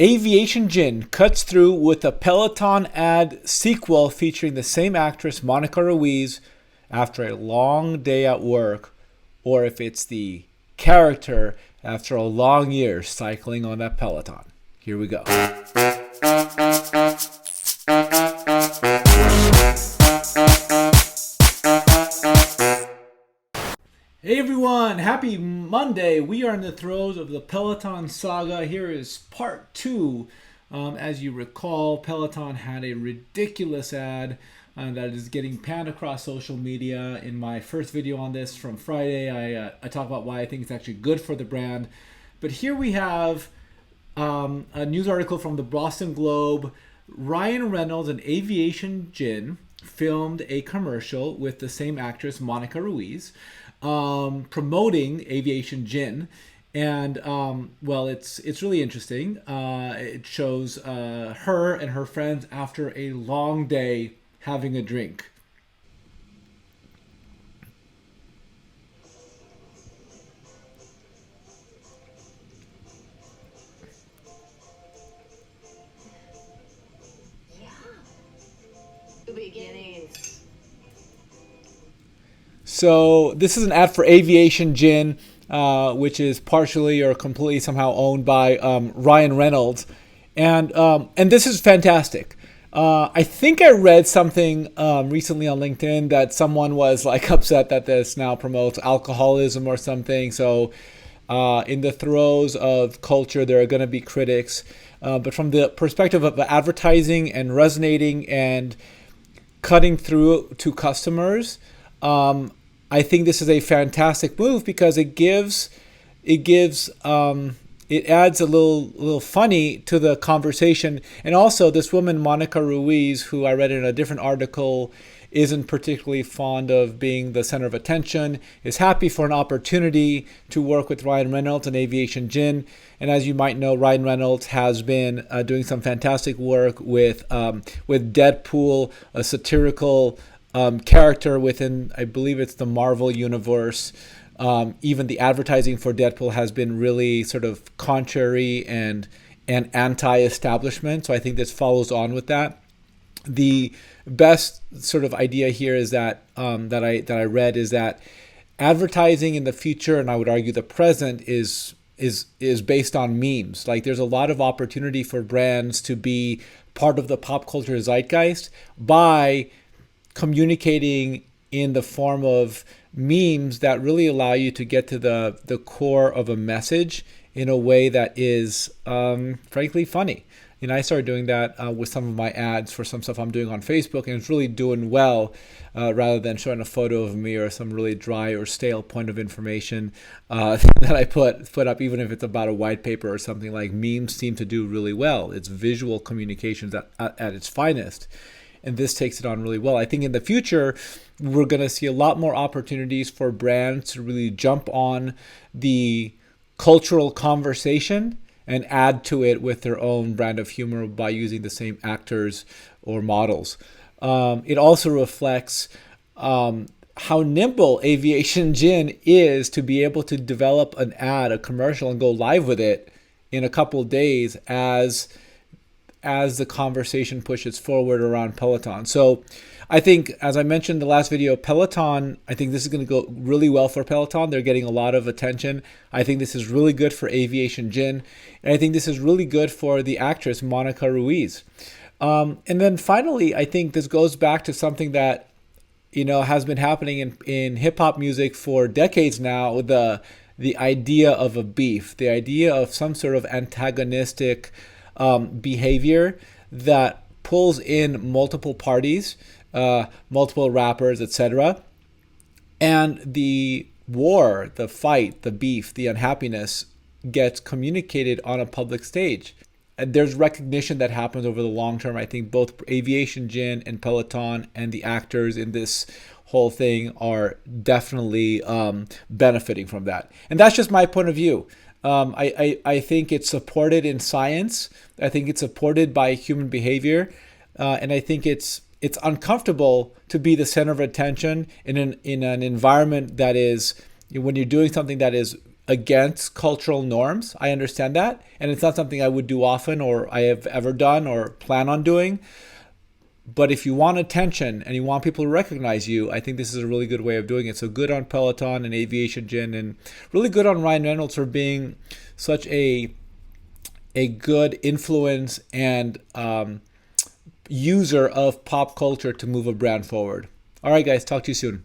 Aviation Gin cuts through with a Peloton ad sequel featuring the same actress, Monica Ruiz, after a long day at work, or if it's the character after a long year cycling on that Peloton. Here we go. Hey everyone, happy Monday. We are in the throes of the Peloton saga. Here is part 2. As you recall, Peloton had a ridiculous ad that is getting panned across social media. In my first video on this from Friday, I talk about why I think it's actually good for the brand. But here we have a news article from the Boston Globe. Ryan Reynolds and Aviation Gin filmed a commercial with the same actress, Monica Ruiz, promoting Aviation Gin, and well, it's really interesting. It shows her and her friends after a long day having a drink. Beginnings. So this is an ad for Aviation Gin, which is partially or completely somehow owned by Ryan Reynolds, and this is fantastic. I think I read something recently on LinkedIn that someone was like upset that this now promotes alcoholism or something. So in the throes of culture, there are going to be critics, but from the perspective of advertising and resonating and cutting through to customers, I think this is a fantastic move because it adds a little funny to the conversation. And also this woman, Monica Ruiz, who I read in a different article, isn't particularly fond of being the center of attention, is happy for an opportunity to work with Ryan Reynolds and Aviation Gin. And as you might know, Ryan Reynolds has been doing some fantastic work with Deadpool, a satirical character within, I believe it's the Marvel universe. Even the advertising for Deadpool has been really sort of contrary and anti-establishment. So I think this follows on with that. The best sort of idea here is that that I read is that advertising in the future, and I would argue the present, is based on memes. Like there's a lot of opportunity for brands to be part of the pop culture zeitgeist by communicating in the form of memes that really allow you to get to the core of a message in a way that is frankly funny. And I started doing that with some of my ads for some stuff I'm doing on Facebook, and it's really doing well, rather than showing a photo of me or some really dry or stale point of information that I put up, even if it's about a white paper or something. Like memes seem to do really well. It's visual communications at its finest. And this takes it on really well. I think in the future, we're going to see a lot more opportunities for brands to really jump on the cultural conversation and add to it with their own brand of humor by using the same actors or models. It also reflects how nimble Aviation Gin is to be able to develop an ad, a commercial, and go live with it in a couple of days as the conversation pushes forward around Peloton. So I think, as I mentioned in the last video, Peloton, I think this is going to go really well for Peloton. They're getting a lot of attention. I think this is really good for Aviation Gin. And I think this is really good for the actress, Monica Ruiz. And then finally, I think this goes back to something that, has been happening in hip-hop music for decades now, the idea of a beef, the idea of some sort of antagonistic behavior that pulls in multiple parties, multiple rappers, etc. And the war, the fight, the beef, the unhappiness gets communicated on a public stage. And there's recognition that happens over the long term. I think both Aviation Gin and Peloton and the actors in this whole thing are definitely benefiting from that. And that's just my point of view. I think it's supported in science. I think it's supported by human behavior. And I think it's uncomfortable to be the center of attention in an environment that is, when you're doing something that is against cultural norms. I understand that. And it's not something I would do often or I have ever done or plan on doing. But if you want attention and you want people to recognize you, I think this is a really good way of doing it. So good on Peloton and Aviation Gin, and really good on Ryan Reynolds for being such a good influence and user of pop culture to move a brand forward. All right, guys, talk to you soon.